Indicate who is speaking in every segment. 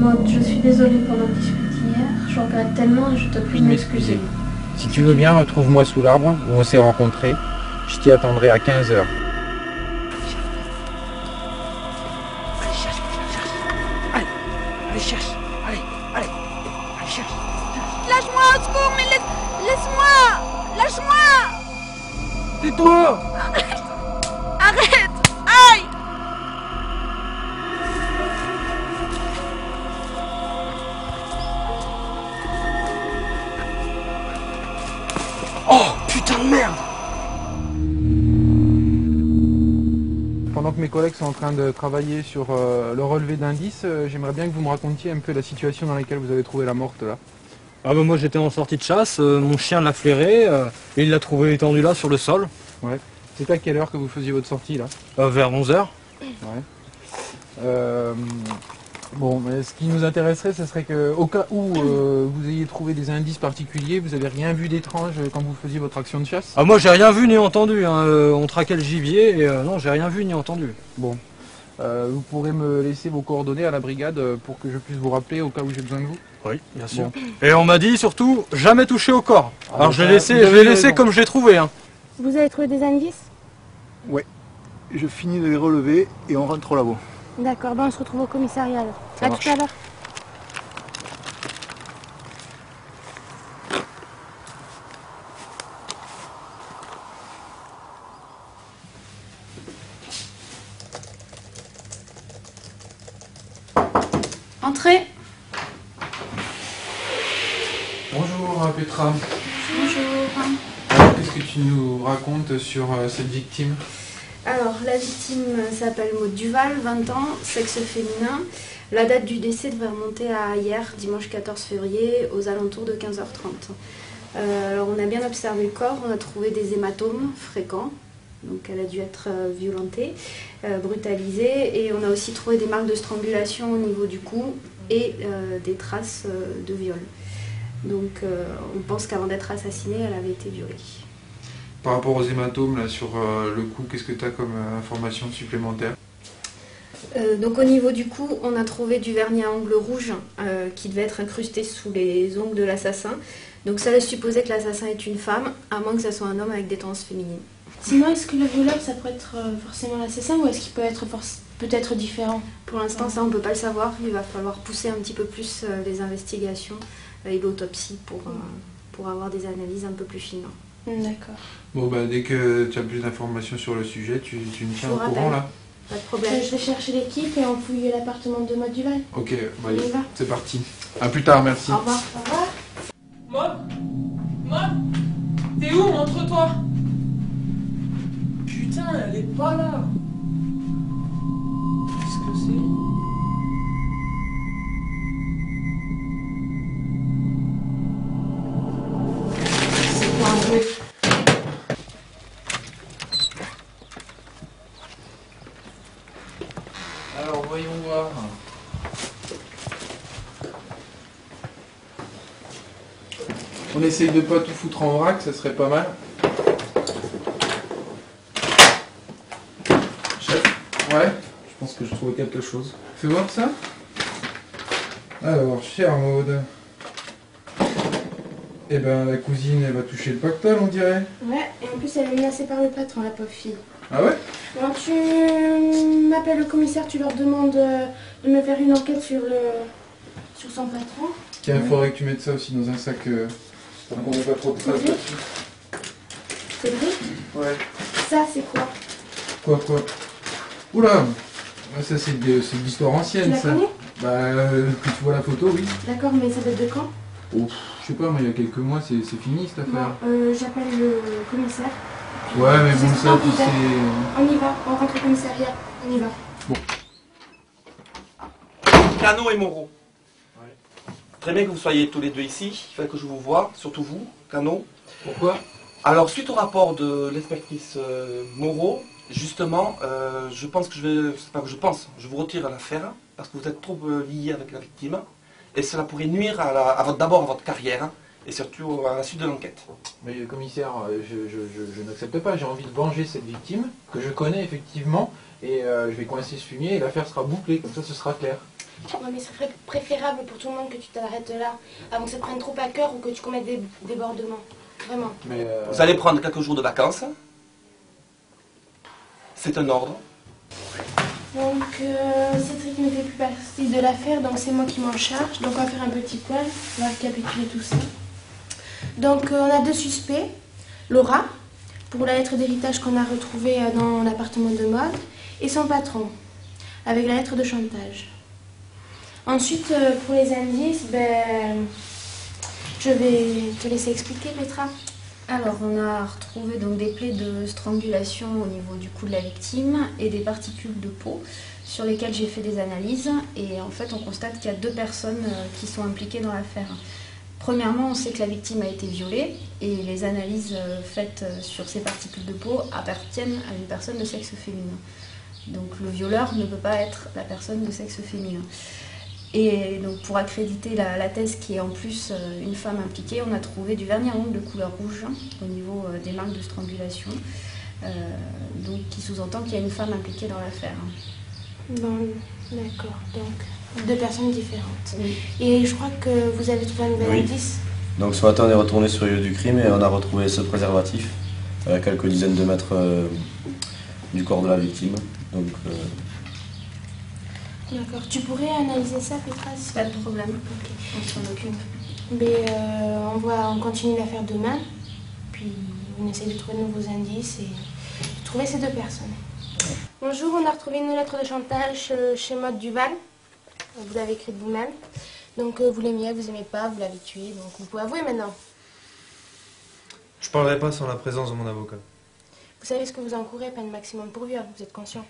Speaker 1: Maud, je suis désolée pour notre dispute hier. Je regrette tellement et je te prie de m'excuser.
Speaker 2: Si tu veux bien, retrouve-moi sous l'arbre où on s'est rencontrés. Je t'y attendrai à 15 h.
Speaker 3: Allez, cherche. Allez, cherche.
Speaker 4: Lâche-moi, au secours, mais laisse-moi. Lâche-moi.
Speaker 3: Tais-toi.
Speaker 4: Arrête. Aïe.
Speaker 3: Oh, putain de merde.
Speaker 2: Pendant que mes collègues sont en train de travailler sur le relevé d'indices, j'aimerais bien que vous me racontiez un peu la situation dans laquelle vous avez trouvé la morte là.
Speaker 5: Ah bah moi j'étais en sortie de chasse, mon chien l'a flairé et il l'a trouvé étendu là sur le sol.
Speaker 2: Ouais. C'est à quelle heure que vous faisiez votre sortie là?
Speaker 5: Vers 11 h.
Speaker 2: Ouais. Bon, mais ce qui nous intéresserait, ce serait qu'au cas où vous ayez trouvé des indices particuliers, vous n'avez rien vu d'étrange quand vous faisiez votre action de chasse?
Speaker 5: Ah moi j'ai rien vu ni entendu, hein. On traquait le gibier et non j'ai rien vu ni entendu.
Speaker 2: Bon. Vous pourrez me laisser vos coordonnées à la brigade pour que je puisse vous rappeler au cas où j'ai besoin de vous?
Speaker 5: Oui, bien sûr.
Speaker 2: Bon.
Speaker 5: Et on m'a dit surtout jamais toucher au corps.
Speaker 2: Ah,
Speaker 5: alors
Speaker 2: donc
Speaker 5: je l'ai
Speaker 2: ça,
Speaker 5: laissé,
Speaker 2: vous
Speaker 5: je
Speaker 2: avez
Speaker 5: l'ai laissé
Speaker 2: raison.
Speaker 5: comme je l'ai trouvé. Hein.
Speaker 1: Vous avez trouvé des indices?
Speaker 6: Ouais, je finis de les relever et on rentre au labo.
Speaker 1: D'accord, ben on se retrouve au commissariat alors.
Speaker 6: Ça
Speaker 1: À
Speaker 6: marche.
Speaker 1: tout à l'heure. Entrez.
Speaker 2: Bonjour Petra.
Speaker 1: Bonjour.
Speaker 2: Alors, qu'est-ce que tu nous racontes sur cette victime?
Speaker 1: Alors, la victime s'appelle Maud Duval, 20 ans, sexe féminin. La date du décès devrait remonter à hier, dimanche 14 février, aux alentours de 15h30. Alors, on a bien observé le corps, on a trouvé des hématomes fréquents. Donc, elle a dû être violentée, brutalisée. Et on a aussi trouvé des marques de strangulation au niveau du cou et des traces de viol. Donc, on pense qu'avant d'être assassinée, elle avait été violée.
Speaker 2: Par rapport aux hématomes là, sur le cou, qu'est-ce que tu as comme information supplémentaire?
Speaker 1: Donc au niveau du cou, on a trouvé du vernis à ongles rouge qui devait être incrusté sous les ongles de l'assassin. Donc ça laisse supposer que l'assassin est une femme, à moins que ce soit un homme avec des tendances féminines.
Speaker 7: Sinon, est-ce que le violeur, ça peut être forcément l'assassin ou est-ce qu'il peut être peut-être différent?
Speaker 1: Pour l'instant, ça on ne peut pas le savoir. Il va falloir pousser un petit peu plus les investigations et l'autopsie pour avoir des analyses un peu plus fines.
Speaker 7: D'accord.
Speaker 2: Bon, bah, dès que tu as plus d'informations sur le sujet, tu me tiens
Speaker 1: Je
Speaker 2: au
Speaker 1: vous
Speaker 2: courant
Speaker 1: rappelle.
Speaker 2: là?
Speaker 1: Pas de problème.
Speaker 7: Je vais chercher l'équipe et on fouille l'appartement de Maud Duval.
Speaker 2: Ok, bah,
Speaker 7: On y va.
Speaker 2: c'est parti. À plus tard, merci.
Speaker 1: Au revoir.
Speaker 7: Au revoir.
Speaker 8: Maud, t'es où? Montre-toi. Putain, elle est pas là. Qu'est-ce que c'est? C'est quoi un bruit?
Speaker 2: Alors, voyons voir. On essaye de pas tout foutre en vrac, ça serait pas mal. Chef? Ouais?
Speaker 5: Je pense que je trouvais quelque chose.
Speaker 2: Fais voir ça. Alors, chère Maud. Eh ben, la cousine, elle va toucher le pactole, on dirait.
Speaker 7: Ouais, et en plus, elle est menacée par le patron, la pauvre fille.
Speaker 2: Ah ouais?
Speaker 7: Alors, tu m'appelles le commissaire, tu leur demandes de me faire une enquête sur son patron.
Speaker 2: Tiens, il faudrait que tu mettes ça aussi dans un sac pour qu'on n'ait pas trop de traces
Speaker 7: Ok.
Speaker 2: là-dessus.
Speaker 7: C'est vrai?
Speaker 2: Ouais.
Speaker 7: Ça, c'est quoi?
Speaker 2: Quoi? Oula! Ça, c'est de l'histoire
Speaker 7: Tu
Speaker 2: ancienne,
Speaker 7: la
Speaker 2: ça.
Speaker 7: connais?
Speaker 2: Bah, quand tu vois la photo, oui.
Speaker 7: D'accord, mais ça date de quand?
Speaker 2: Oh, je sais pas, mais il y a quelques mois, c'est fini cette affaire.
Speaker 7: Bon, j'appelle le commissaire.
Speaker 2: Ouais, mais bon, ça, tu sais.
Speaker 7: On y va, on rentre au commissariat, on y va.
Speaker 3: Cano et Moreau. Très bien que vous soyez tous les deux ici. Il fallait que je vous voie, surtout vous, Cano.
Speaker 2: Pourquoi?
Speaker 3: Alors, suite au rapport de l'inspectrice Moreau, justement, je pense que je vous retire l'affaire parce que vous êtes trop liés avec la victime et cela pourrait nuire d'abord à votre carrière et surtout à la suite de l'enquête.
Speaker 2: Mais commissaire, je n'accepte pas, j'ai envie de venger cette victime, que je connais effectivement, et je vais coincer ce fumier et l'affaire sera bouclée, comme ça ce sera clair.
Speaker 7: Ouais, mais ce serait préférable pour tout le monde que tu t'arrêtes là, avant que ça te prenne trop à cœur ou que tu commettes des débordements. Vraiment.
Speaker 6: Mais
Speaker 3: Vous allez prendre quelques jours de vacances. C'est un ordre.
Speaker 7: Donc, Cédric ne fait plus partie de l'affaire, donc c'est moi qui m'en charge. Donc, on va faire un petit point, on va récapituler tout ça. Donc, on a 2 suspects. Laura, pour la lettre d'héritage qu'on a retrouvée dans l'appartement de mode, et son patron, avec la lettre de chantage. Ensuite, pour les indices, je vais te laisser expliquer, Petra.
Speaker 1: Alors, on a retrouvé donc des plaies de strangulation au niveau du cou de la victime et des particules de peau sur lesquelles j'ai fait des analyses. Et en fait, on constate qu'il y a 2 personnes qui sont impliquées dans l'affaire. Premièrement, on sait que la victime a été violée et les analyses faites sur ces particules de peau appartiennent à une personne de sexe féminin. Donc, le violeur ne peut pas être la personne de sexe féminin. Et donc pour accréditer la thèse qui est en plus une femme impliquée, on a trouvé du vernis à ongles de couleur rouge au niveau des marques de strangulation, donc qui sous-entend qu'il y a une femme impliquée dans l'affaire.
Speaker 7: Bon, d'accord, donc 2 personnes différentes.
Speaker 1: Oui.
Speaker 7: Et je crois que vous avez trouvé un nouvel
Speaker 9: Oui.
Speaker 7: indice.
Speaker 9: Donc ce matin on est retourné sur le lieu du crime et on a retrouvé ce préservatif à quelques dizaines de mètres du corps de la victime. Donc
Speaker 7: D'accord, tu pourrais analyser ça, Petra, si
Speaker 1: Pas de problème,
Speaker 7: Ok.
Speaker 1: on s'en occupe.
Speaker 7: Mais on continue l'affaire demain, puis on essaie de trouver de nouveaux indices et de trouver ces 2 personnes. Bonjour, on a retrouvé une lettre de chantage chez Maud Duval. Vous l'avez écrite vous-même. Donc vous l'aimiez, vous aimez pas, vous l'avez tué, donc vous pouvez avouer maintenant.
Speaker 10: Je parlerai pas sans la présence de mon avocat.
Speaker 7: Vous savez ce que vous encourez, peine maximum pour viol, vous êtes conscient.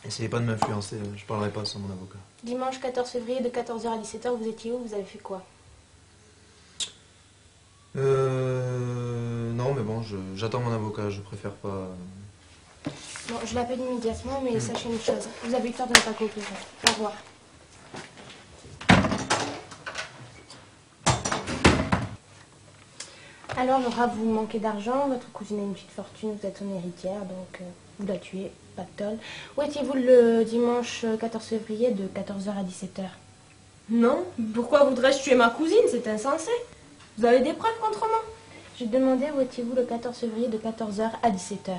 Speaker 10: Essayez pas de m'influencer, je parlerai pas sans mon avocat.
Speaker 7: Dimanche 14 février de 14h à 17h, vous étiez où? Vous avez fait quoi?
Speaker 10: Non, mais bon, j'attends mon avocat, je préfère pas...
Speaker 7: Bon, je l'appelle immédiatement, mais sachez une chose, vous avez eu tort de ne pas coopérer. Au revoir. Alors Laura, vous manquez d'argent, votre cousine a une petite fortune, vous êtes son héritière, donc vous la tuez, pas de tôle. Où étiez-vous le dimanche 14 février de 14h à 17h?
Speaker 11: Non, pourquoi voudrais-je tuer ma cousine? C'est insensé. Vous avez des preuves contre moi?
Speaker 7: J'ai demandé où étiez-vous le 14 février de 14h à 17h.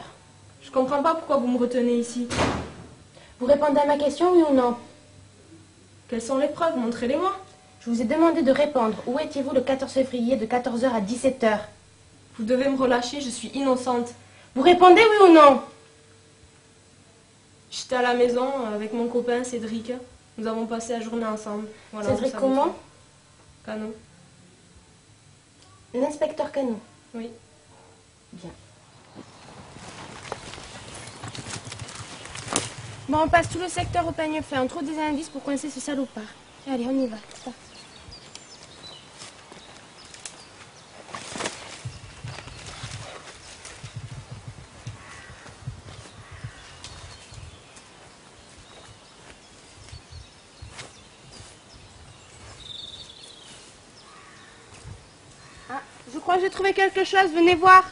Speaker 11: Je comprends pas pourquoi vous me retenez ici.
Speaker 7: Vous répondez à ma question, oui ou non?
Speaker 11: Quelles sont les preuves? Montrez-les-moi.
Speaker 7: Je vous ai demandé de répondre. Où étiez-vous le 14 février de 14h à 17h?
Speaker 11: Vous devez me relâcher, je suis innocente.
Speaker 7: Vous répondez oui ou non?
Speaker 11: J'étais à la maison avec mon copain Cédric. Nous avons passé la journée ensemble. Voilà,
Speaker 7: Cédric comment?
Speaker 11: Canon.
Speaker 7: L'inspecteur Canon.
Speaker 11: Oui.
Speaker 7: Bien. Bon, on passe tout le secteur au peigne fin. On trouve des indices pour coincer ce salopard. Allez, on y va. C'est parti. Ah, je crois que j'ai trouvé quelque chose. Venez voir.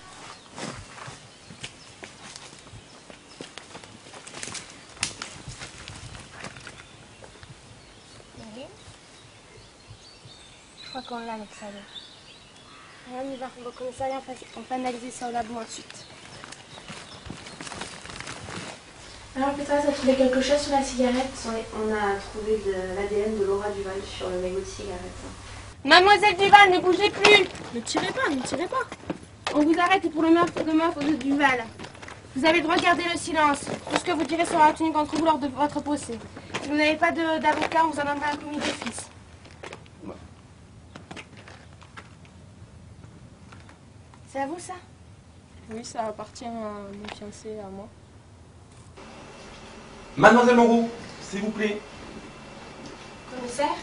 Speaker 7: Je crois qu'on l'a avec ça. On y va, on va commissariat, on va analyser ça au labo ensuite. Alors Petra, ça a trouvé quelque chose sur la cigarette?
Speaker 1: Oui, on a trouvé de l'ADN de Laura Duval sur le mégot de cigarette.
Speaker 7: Mademoiselle Duval, ne bougez plus!
Speaker 11: Ne tirez pas, ne tirez pas.
Speaker 7: On vous arrête pour le meurtre de Duval. Vous avez le droit de garder le silence. Tout ce que vous direz sera tenu contre vous lors de votre procès. Si vous n'avez pas d'avocat, on vous en donnera un commis d'office. C'est à vous ça?
Speaker 11: Oui, ça appartient à mon fiancé, à moi.
Speaker 3: Mademoiselle Moreau, s'il vous plaît.
Speaker 7: Commissaire?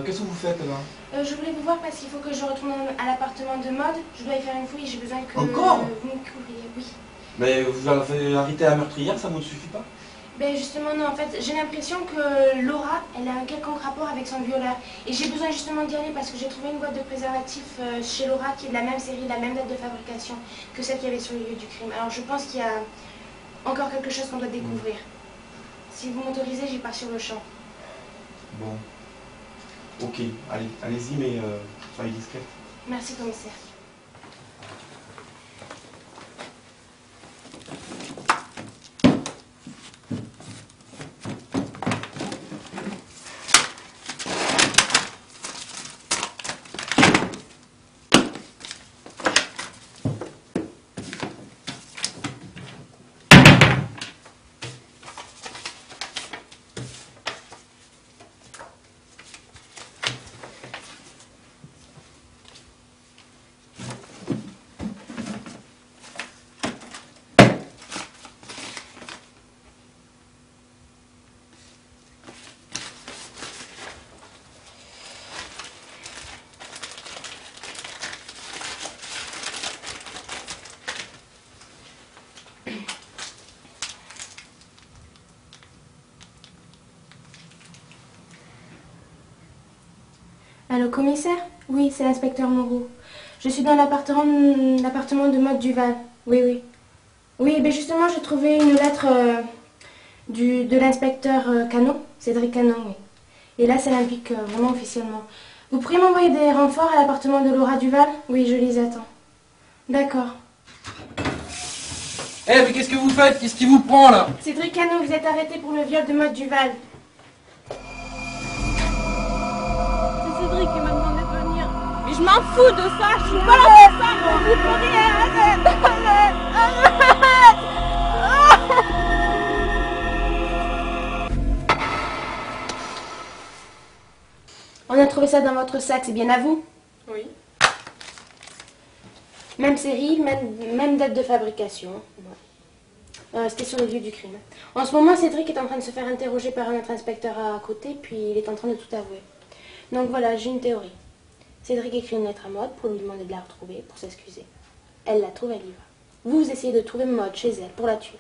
Speaker 3: Qu'est-ce que vous faites là?
Speaker 7: Je voulais vous voir parce qu'il faut que je retourne à l'appartement de mode. Je dois y faire une fouille, j'ai besoin que
Speaker 3: Encore
Speaker 7: vous me couvriez, oui.
Speaker 3: Mais vous avez arrêté la meurtrière, ça ne vous suffit pas?
Speaker 7: Ben justement non, en fait j'ai l'impression que Laura, elle a un quelconque rapport avec son violeur. Et j'ai besoin justement d'y aller parce que j'ai trouvé une boîte de préservatifs chez Laura qui est de la même série, de la même date de fabrication que celle qu'il y avait sur le lieu du crime. Alors je pense qu'il y a encore quelque chose qu'on doit découvrir. Si vous m'autorisez, j'y pars sur le champ.
Speaker 3: Bon. Ok, allez-y, mais soyez discrète.
Speaker 7: Merci, commissaire. Allô, commissaire? Oui, c'est l'inspecteur Moreau. Je suis dans l'appartement de Maude Duval. Oui, oui. Oui, ben justement, j'ai trouvé une lettre de l'inspecteur Canon, Cédric Canon, oui. Et là, ça l'implique vraiment officiellement. Vous pourriez m'envoyer des renforts à l'appartement de Laura Duval? Oui, je les attends. D'accord.
Speaker 2: Eh, mais qu'est-ce que vous faites? Qu'est-ce qui vous prend, là?
Speaker 7: Cédric Canon, vous êtes arrêté pour le viol de Maude Duval.
Speaker 4: Cédric qui m'a demandé de venir. Mais je m'en fous de ça, je suis pas là pour ça, mon vous pour rien, arrête.
Speaker 7: On a trouvé ça dans votre sac, c'est bien à vous?
Speaker 11: Oui.
Speaker 7: Même série, même date de fabrication. Ouais. C'était sur les lieux du crime. En ce moment, Cédric est en train de se faire interroger par un autre inspecteur à côté, puis il est en train de tout avouer. Donc voilà, j'ai une théorie. Cédric écrit une lettre à Maude pour lui demander de la retrouver, pour s'excuser. Elle la trouve, elle y va. Vous essayez de trouver Maude chez elle pour la tuer.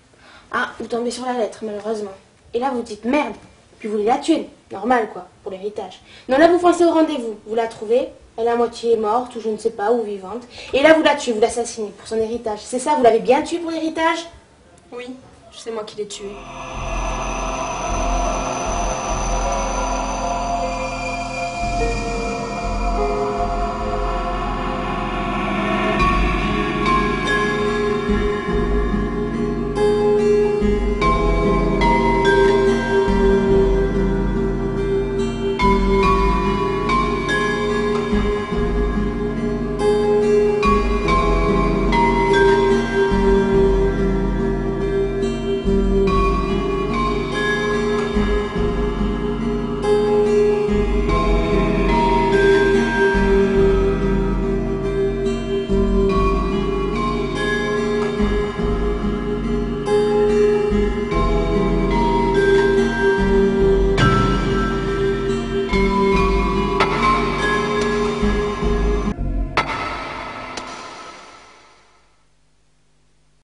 Speaker 7: Ah, vous tombez sur la lettre, malheureusement. Et là, vous dites merde, puis vous voulez la tuer. Normal, quoi, pour l'héritage. Non, là, vous foncez au rendez-vous. Vous la trouvez, elle est à moitié morte, ou je ne sais pas, ou vivante. Et là, vous la tuez, vous l'assassinez pour son héritage. C'est ça, vous l'avez bien tuée pour l'héritage?
Speaker 11: Oui, c'est moi qui l'ai tuée.